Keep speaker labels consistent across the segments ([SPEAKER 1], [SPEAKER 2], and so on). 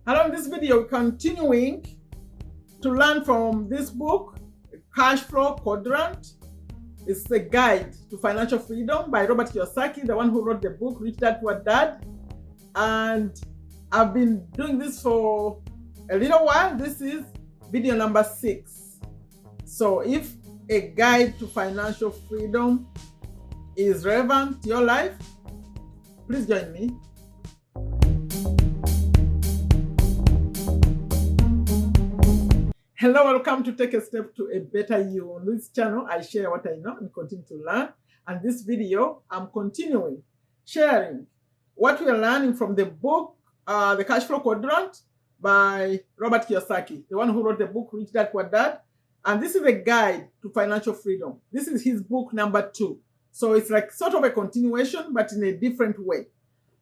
[SPEAKER 1] Hello, in this video, we're continuing to learn from this book, Cashflow Quadrant. It's the guide to financial freedom by Robert Kiyosaki, the one who wrote the book, Rich Dad Poor Dad. And I've been doing this for a little while. This is video number 6. So if a guide to financial freedom is relevant to your life, please join me. Hello, welcome to Take a Step to a Better You. On this channel, I share what I know and continue to learn. And this video, I'm continuing sharing what we are learning from the book, The Cashflow Quadrant by Robert Kiyosaki, the one who wrote the book, Rich Dad Poor Dad. And this is a guide to financial freedom. This is his book number 2. So it's like sort of a continuation, but in a different way.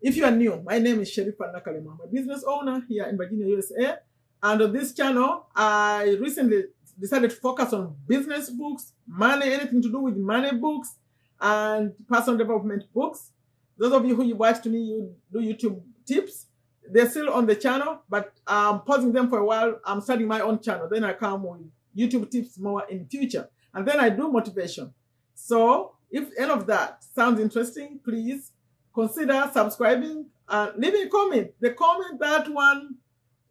[SPEAKER 1] If you are new, my name is Sherifa Nakalema. I'm a business owner here in Virginia, USA. And on this channel, I recently decided to focus on business books, money, anything to do with money books, and personal development books. Those of you who watch me, you do YouTube tips. They're still on the channel, but I'm pausing them for a while. I'm starting my own channel. Then I come with YouTube tips more in future. And then I do motivation. So if any of that sounds interesting, please consider subscribing and leaving a comment. The comment, that one,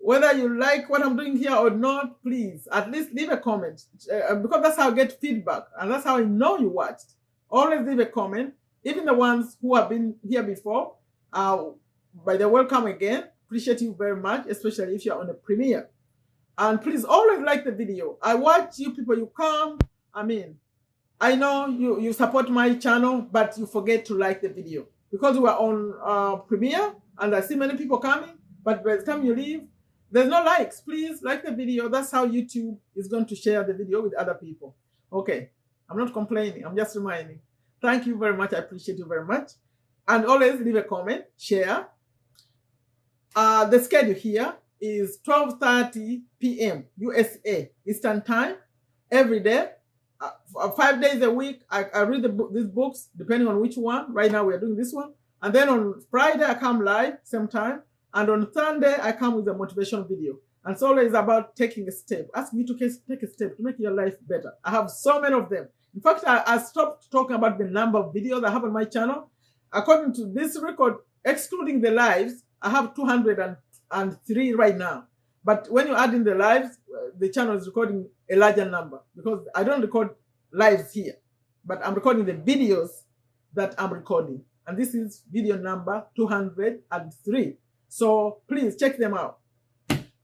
[SPEAKER 1] whether you like what I'm doing here or not, please at least leave a comment, because that's how I get feedback and that's how I know you watched. Always leave a comment. Even the ones who have been here before, by the welcome again. Appreciate you very much, especially if you're on a premiere. And please always like the video. I watch you people, you come. I know you support my channel, but you forget to like the video because we are on premiere and I see many people coming, but by the time you leave, there's no likes. Please like the video. That's how YouTube is going to share the video with other people. Okay, I'm not complaining. I'm just reminding. Thank you very much. I appreciate you very much. And always leave a comment, share. The schedule here is 12:30 p.m. USA Eastern Time every day. 5 days a week, I read these books, depending on which one. Right now, we are doing this one. And then on Friday, I come live, same time. And on Sunday, I come with a motivational video. And it's always about taking a step, asking you to take a step to make your life better. I have so many of them. In fact, I stopped talking about the number of videos I have on my channel. According to this record, excluding the lives, I have 203 right now. But when you add in the lives, the channel is recording a larger number because I don't record lives here, but I'm recording the videos that I'm recording. And this is video number 203. So please check them out.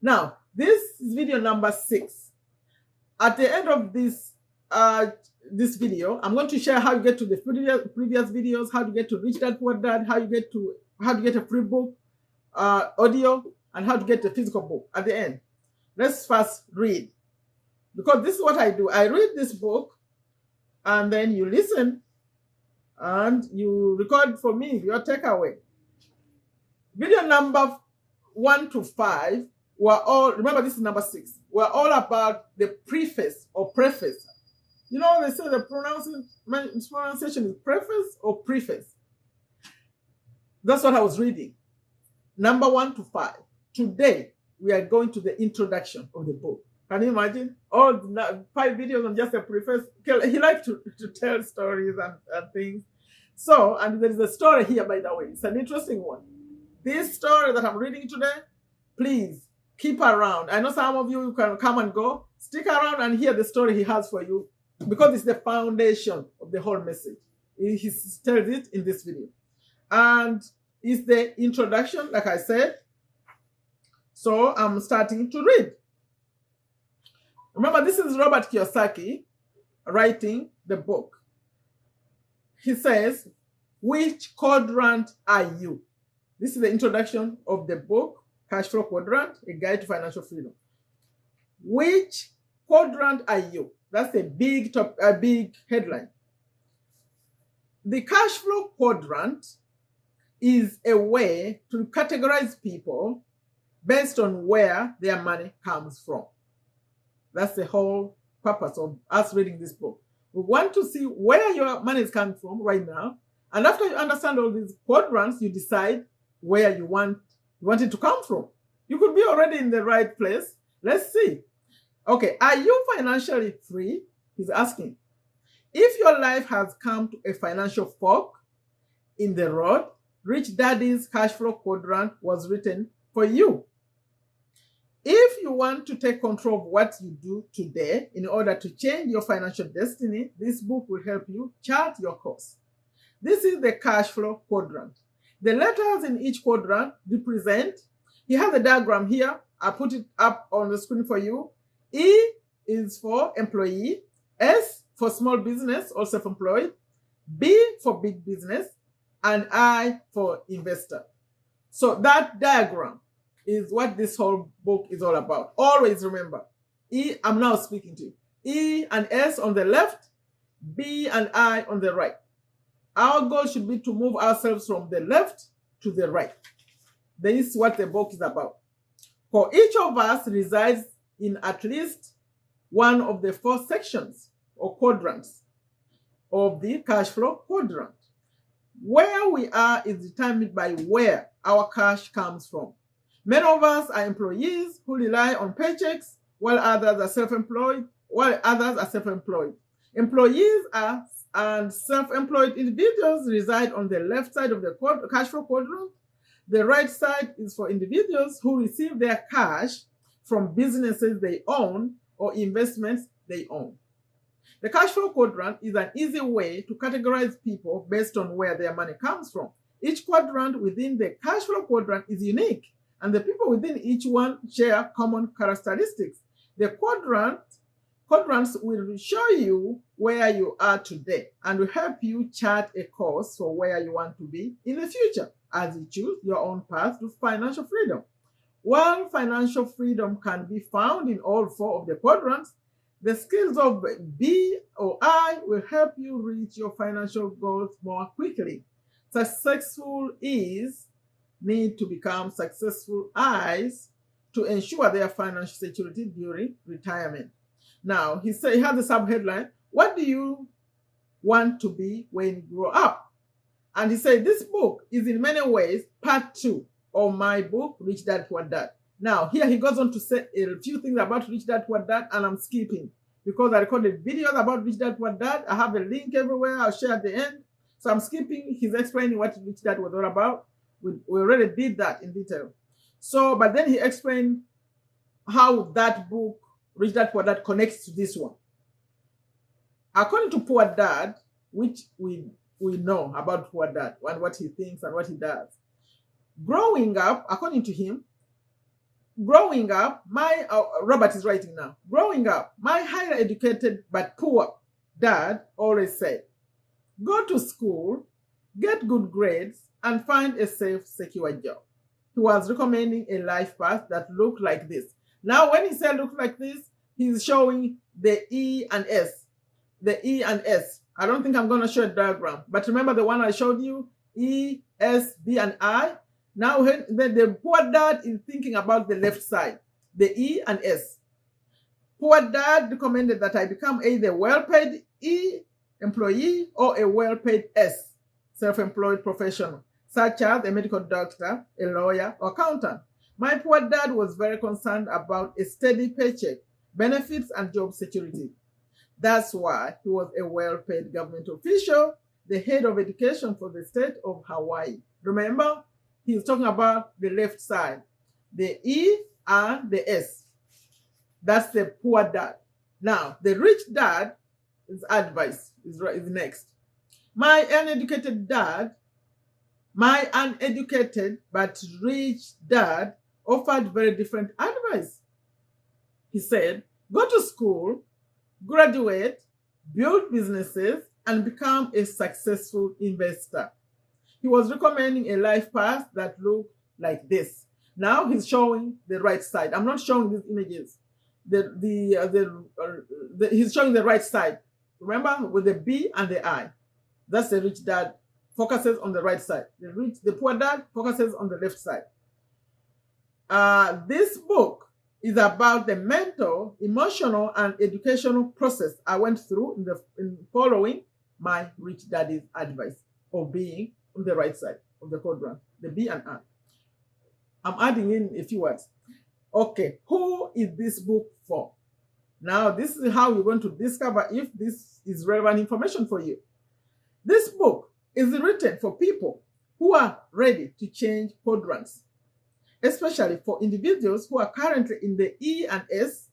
[SPEAKER 1] Now, this is video number 6. At the end of this video, I'm going to share how you get to the previous videos, how to get to Rich Dad Poor Dad, how to get a free book, audio, and how to get a physical book at the end. Let's first read, because this is what I do. I read this book, and then you listen, and you record for me your takeaway. Video number 1 to 5 were all, remember this is number 6, were all about the preface or preface. You know, they say the pronunciation is preface or preface. That's what I was reading. Number 1 to 5. Today, we are going to the introduction of the book. Can you imagine? All 5 videos on just a preface. He likes to tell stories and things. So, and there is a story here, by the way. It's an interesting one. This story that I'm reading today, please keep around. I know some of you can come and go. Stick around and hear the story he has for you, because it's the foundation of the whole message. He tells it in this video. And it's the introduction, like I said. So I'm starting to read. Remember, this is Robert Kiyosaki writing the book. He says, which quadrant are you? This is the introduction of the book, Cashflow Quadrant, a guide to financial freedom. Which quadrant are you? That's a big headline. The Cashflow Quadrant is a way to categorize people based on where their money comes from. That's the whole purpose of us reading this book. We want to see where your money is coming from right now. And after you understand all these quadrants, you decide where you want it to come from. You could be already in the right place. Let's see. Okay, are you financially free? He's asking. If your life has come to a financial fork in the road, Rich Daddy's Cashflow Quadrant was written for you. If you want to take control of what you do today in order to change your financial destiny, this book will help you chart your course. This is the Cashflow Quadrant. The letters in each quadrant represent, he has a diagram here. I put it up on the screen for you. E is for employee, S for small business or self-employed, B for big business, and I for investor. So that diagram is what this whole book is all about. Always remember, E, I'm now speaking to you. E and S on the left, B and I on the right. Our goal should be to move ourselves from the left to the right. This is what the book is about. For each of us resides in at least one of the 4 sections or quadrants of the cash flow quadrant. Where we are is determined by where our cash comes from. Many of us are employees who rely on paychecks, while others are self-employed. Employees and self-employed individuals reside on the left side of the cash flow quadrant. The right side is for individuals who receive their cash from businesses they own or investments they own. The cash flow quadrant is an easy way to categorize people based on where their money comes from. Each quadrant within the cash flow quadrant is unique, and the people within each one share common characteristics. The quadrants will show you where you are today and will help you chart a course for where you want to be in the future as you choose your own path to financial freedom. While financial freedom can be found in all 4 of the quadrants, the skills of B or I will help you reach your financial goals more quickly. Successful E's need to become successful I's to ensure their financial security during retirement. Now, he has a subheadline, what do you want to be when you grow up? And he said, this book is in many ways part 2 of my book, Rich Dad Poor Dad. Now, here he goes on to say a few things about Rich Dad Poor Dad, and I'm skipping because I recorded videos about Rich Dad Poor Dad. I have a link everywhere. I'll share at the end. So I'm skipping. He's explaining what Rich Dad was all about. We already did that in detail. So, but then he explained how that book, Rich Dad Poor Dad, connects to this one. According to Poor Dad, which we know about Poor Dad and what he thinks and what he does. Growing up, according to him, Robert is writing now. Growing up, my highly educated but poor dad always said, go to school, get good grades, and find a safe, secure job. He was recommending a life path that looked like this. Now, when he said look like this, he's showing the E and S. The E and S. I don't think I'm going to show a diagram, but remember the one I showed you? E, S, B, and I. Now, the poor dad is thinking about the left side, the E and S. Poor dad recommended that I become either well-paid E, employee, or a well-paid S, self-employed professional, such as a medical doctor, a lawyer, or accountant. My poor dad was very concerned about a steady paycheck, benefits, and job security. That's why he was a well-paid government official, the head of education for the state of Hawaii. Remember? He's talking about the left side, the E and the S. That's the poor dad. Now, the rich dad is advice, is next. My uneducated but rich dad offered very different advice. He said, go to school, graduate, build businesses, and become a successful investor. He was recommending a life path that looked like this. Now he's showing the right side. I'm not showing these images. He's showing the right side. Remember, with the B and the I. That's the rich dad focuses on the right side. The poor dad focuses on the left side. This book is about the mental, emotional, and educational process I went through in following my rich daddy's advice of being on the right side of the quadrant, the B and I. I'm adding in a few words. Okay, who is this book for? Now, this is how you're going to discover if this is relevant information for you. This book is written for people who are ready to change quadrants, especially for individuals who are currently in the E and S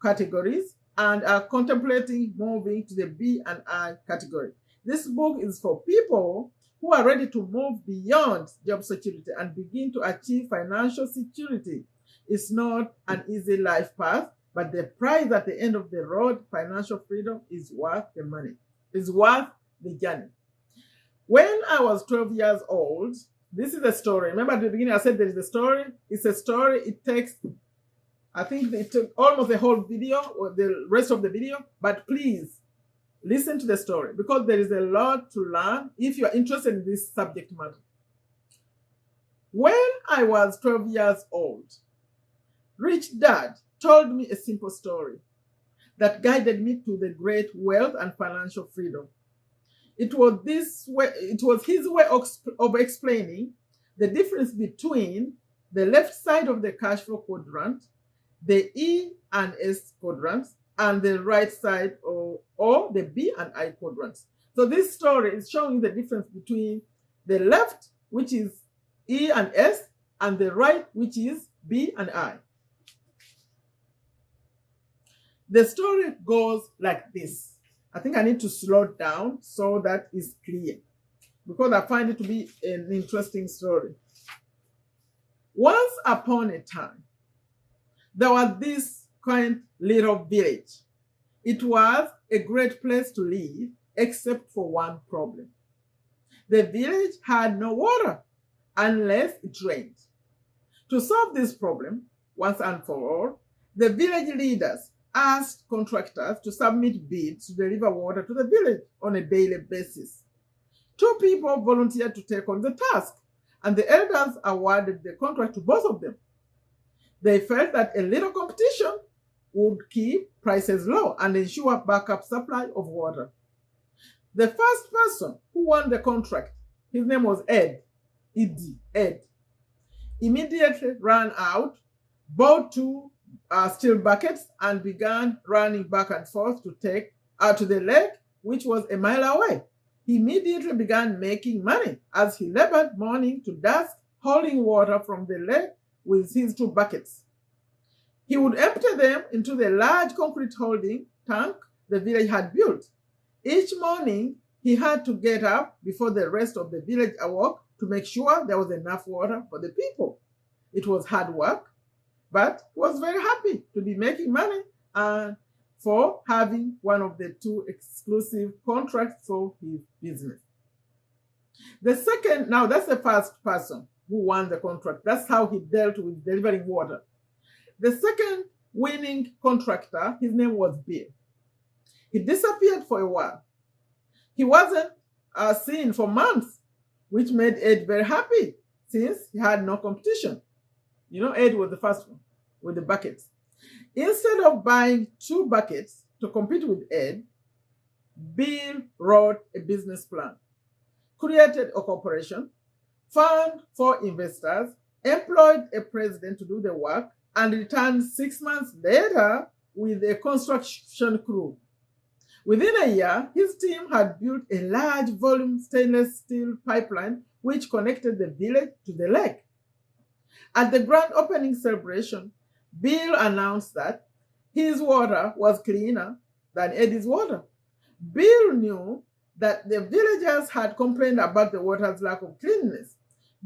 [SPEAKER 1] categories and are contemplating moving to the B and I category. This book is for people who are ready to move beyond job security and begin to achieve financial security. It's not an easy life path, but the price at the end of the road, financial freedom, is worth the money, is worth the journey. When I was 12 years old, this is a story. Remember at the beginning I said there is a story? It's a story. It takes, I think it took almost the whole video or the rest of the video, but please listen to the story because there is a lot to learn if you are interested in this subject matter. When I was 12 years old, Rich Dad told me a simple story that guided me to the great wealth and financial freedom. It was his way of explaining the difference between the left side of the cash flow quadrant, the E and S quadrants, and the right side or the B and I quadrants. So this story is showing the difference between the left, which is E and S, and the right, which is B and I. The story goes like this. I think I need to slow down so that is clear because I find it to be an interesting story. Once upon a time, there was this quaint little village. It was a great place to live except for one problem. The village had no water unless it rained. To solve this problem, once and for all, the village leaders asked contractors to submit bids to deliver water to the village on a daily basis. 2 people volunteered to take on the task, and the elders awarded the contract to both of them. They felt that a little competition would keep prices low and ensure backup supply of water. The first person who won the contract, his name was Ed, Ed, immediately ran out, bought 2 steel buckets and began running back and forth to take to the lake, which was a mile away. He immediately began making money as he labored morning to dusk, hauling water from the lake with his 2 buckets. He would empty them into the large concrete holding tank the village had built. Each morning, he had to get up before the rest of the village awoke to make sure there was enough water for the people. It was hard work, but he was very happy to be making money and for having one of the 2 exclusive contracts for his business. That's the first person who won the contract. That's how he dealt with delivering water. The second winning contractor, his name was Bill. He disappeared for a while. He wasn't seen for months, which made Ed very happy since he had no competition. You know, Ed was the first one with the buckets. Instead of buying 2 buckets to compete with Ed, Bill wrote a business plan, created a corporation, found 4 investors, employed a president to do the work, and returned 6 months later with a construction crew. Within a year, his team had built a large volume stainless steel pipeline which connected the village to the lake. At the grand opening celebration, Bill announced that his water was cleaner than Eddie's water. Bill knew that the villagers had complained about the water's lack of cleanliness.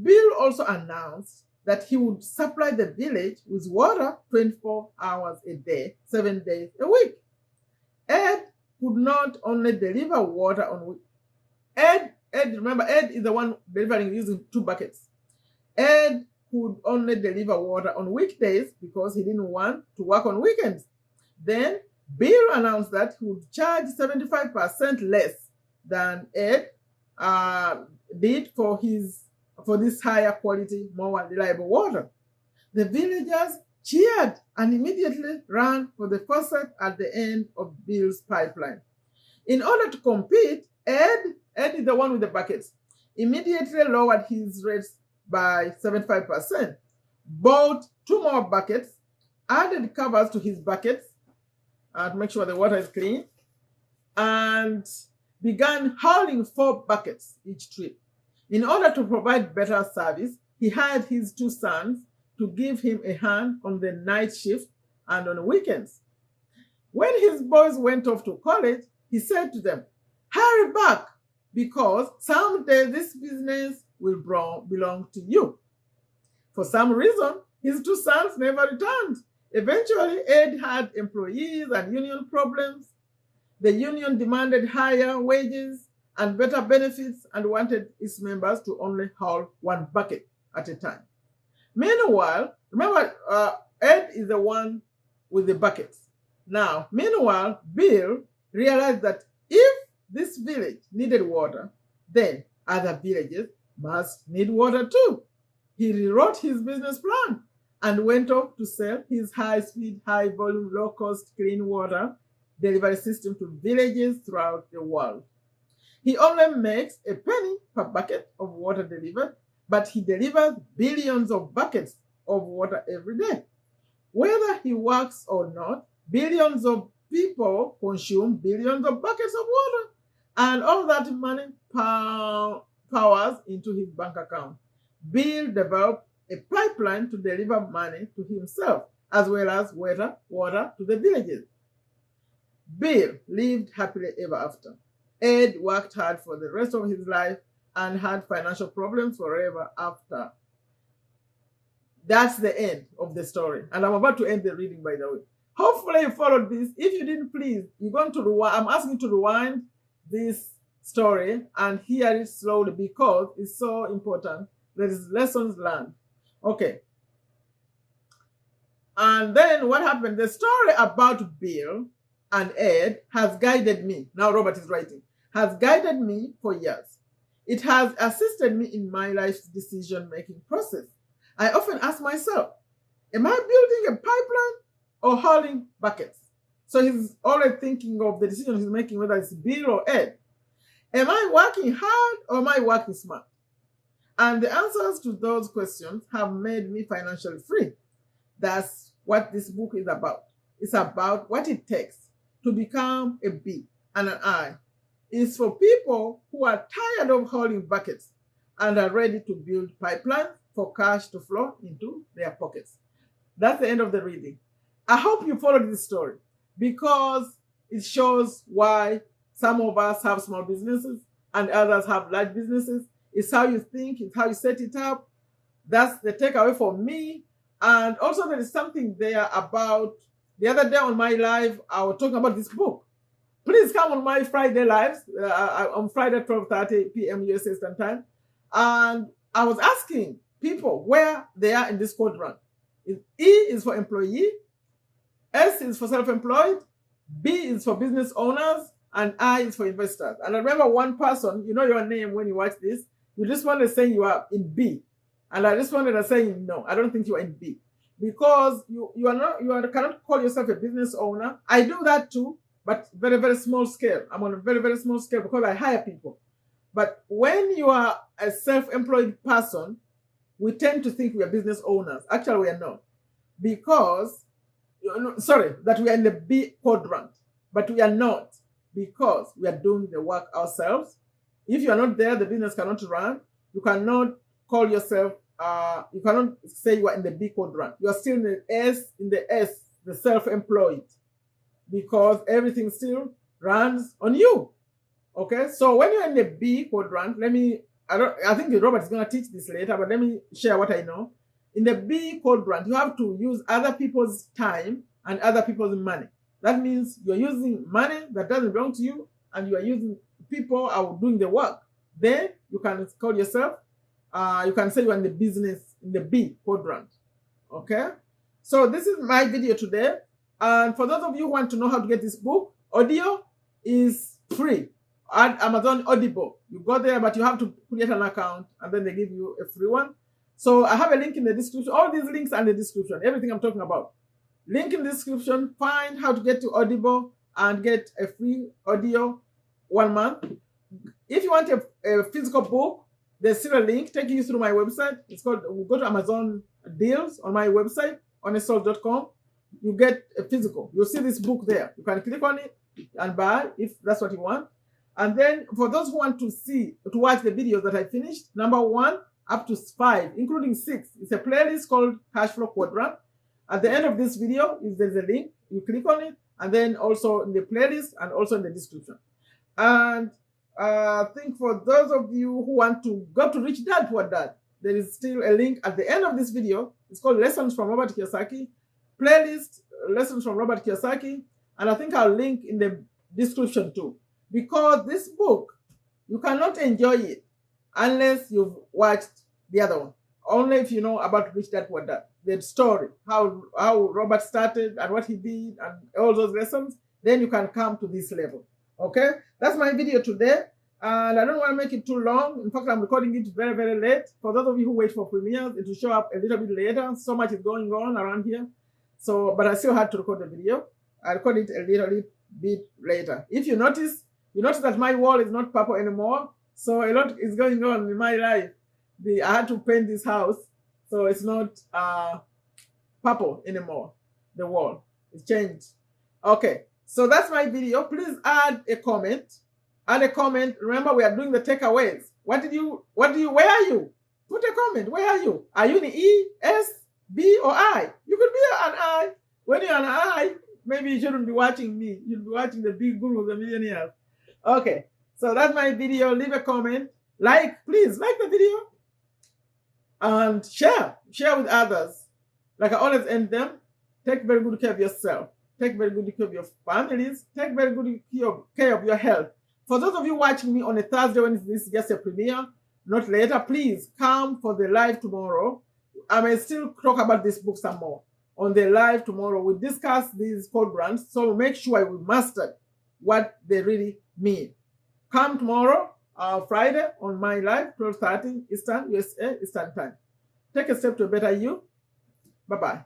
[SPEAKER 1] Bill also announced that he would supply the village with water 24 hours a day, 7 days a week. Ed could not only deliver water on remember, Ed is the one delivering using 2 buckets. Ed could only deliver water on weekdays because he didn't want to work on weekends. Then Bill announced that he would charge 75% less than Ed did for this higher quality, more reliable water. The villagers cheered and immediately ran for the faucet at the end of Bill's pipeline. In order to compete, Ed is the one with the buckets, immediately lowered his rates by 75%. bought 2 more buckets, added covers to his buckets to make sure the water is clean, and began hauling 4 buckets each trip. In order to provide better service, he hired his 2 sons to give him a hand on the night shift and on weekends. When his boys went off to college, he said to them, "Hurry back, because someday this business will belong to you." For some reason, his 2 sons never returned. Eventually, Ed had employees and union problems. The union demanded higher wages and better benefits and wanted its members to only haul 1 bucket at a time. Meanwhile, remember, Ed is the one with the buckets. Now, meanwhile, Bill realized that if this village needed water, then other villages must need water too. He rewrote his business plan and went off to sell his high-speed, high-volume, low-cost clean water delivery system to villages throughout the world. He only makes a penny per bucket of water delivered, but he delivers billions of buckets of water every day. Whether he works or not, billions of people consume billions of buckets of water, and all that money powers into his bank account. Bill developed a pipeline to deliver money to himself as well as water to the villages. Bill lived happily ever after. Ed worked hard for the rest of his life and had financial problems forever after. That's the end of the story. And I'm about to end the reading, by the way. Hopefully you followed this. If you didn't, please, you're going to rewind. I'm asking you to rewind this story and hear it slowly because it's so important. There is lessons learned. Okay. And then what happened? The story about Bill and Ed has guided me. Now Robert is writing. Has guided me for years. It has assisted me in my life's decision-making process. I often ask myself, am I building a pipeline or hauling buckets? So he's always thinking of the decision he's making, whether it's Bill or Ed. Am I working hard or am I working smart? And the answers to those questions have made me financially free. That's what this book is about. It's about what it takes to become a B and an I. It's for people who are tired of hauling buckets and are ready to build pipelines for cash to flow into their pockets. That's the end of the reading. I hope you followed this story because it shows why some of us have small businesses and others have large businesses. It's how you think, it's how you set it up. That's the takeaway for me. And also there is something there about, the other day on my live, I was talking about this book. Please come on my Friday lives, on Friday 12:30 p.m. US Eastern Time. And I was asking people where they are in this quadrant. E is for employee, S is for self-employed, B is for business owners, and I is for investors. And I remember one person, you know your name when you watch this, you just wanted to say you are in B. And I just wanted to say, no, I don't think you are in B. Because you cannot call yourself a business owner. I do that too, but very, very small scale. I'm on a very, very small scale because I hire people. But when you are a self-employed person, we tend to think we are business owners. Actually, we are not. Because, that we are in the B quadrant. But we are not, because we are doing the work ourselves. If you are not there, the business cannot run. You cannot call yourself, you cannot say you are in the B quadrant. You are still in the S, the self-employed, because everything still runs on you. Okay, so when you're in the B quadrant, I think Robert is going to teach this later, but let me share what I know. In the B quadrant, you have to use other people's time and other people's money. That means you're using money that doesn't belong to you, and you are using people who are doing the work. Then you can call yourself, you can say you're in the business, in the B quadrant. Okay? So this is my video today. And for those of you who want to know how to get this book, audio is free at Amazon Audible. You go there, but you have to create an account, and then they give you a free one. So I have a link in the description. All these links are in the description. Everything I'm talking about. Link in the description. Find how to get to Audible and get a free audio 1 month. If you want a physical book, there's still a link taking you through my website. It's called, go to Amazon deals on my website, honestsoul.com. You get a physical. You'll see this book there. You can click on it and buy if that's what you want. And then for those who want to watch the videos that I finished, number 1 up to 5, including 6, it's a playlist called Cashflow Quadrant. At the end of this video, if there's a link, you click on it, and then also in the playlist and also in the description. And I think for those of you who want to go to Rich Dad Poor Dad, there is still a link at the end of this video. It's called Lessons from Robert Kiyosaki, playlist Lessons from Robert Kiyosaki, and I think I'll link in the description too. Because this book, you cannot enjoy it unless you've watched the other one. Only if you know about Rich Dad Poor Dad, the story, how Robert started and what he did and all those lessons, then you can come to this level. Okay, that's my video today, and I don't want to make it too long. In fact, I'm recording it very, very late. For those of you who wait for premieres, it will show up a little bit later. So much is going on around here. So, but I still had to record the video. I recorded it a little bit later. If you notice that my wall is not purple anymore. So a lot is going on in my life. I had to paint this house, so it's not purple anymore. The wall, it's changed. Okay. So that's my video. Please add a comment. Add a comment. Remember, we are doing the takeaways. Where are you? Put a comment. Where are you? Are you in E, S, B, or I? You could be an I. When you're an I, maybe you shouldn't be watching me. You'll be watching the big gurus, the millionaires. Okay. So that's my video. Leave a comment. Please like the video. And share with others. Like I always end them. Take very good care of yourself. Take very good care of your families. Take very good care of your health. For those of you watching me on a Thursday when this is just a premiere, not later, please come for the live tomorrow. I may still talk about this book some more. On the live tomorrow, we'll discuss these quadrants, so make sure we master what they really mean. Come tomorrow, Friday, on my live, 12:30 Eastern, USA, Eastern Time. Take a step to a better you. Bye-bye.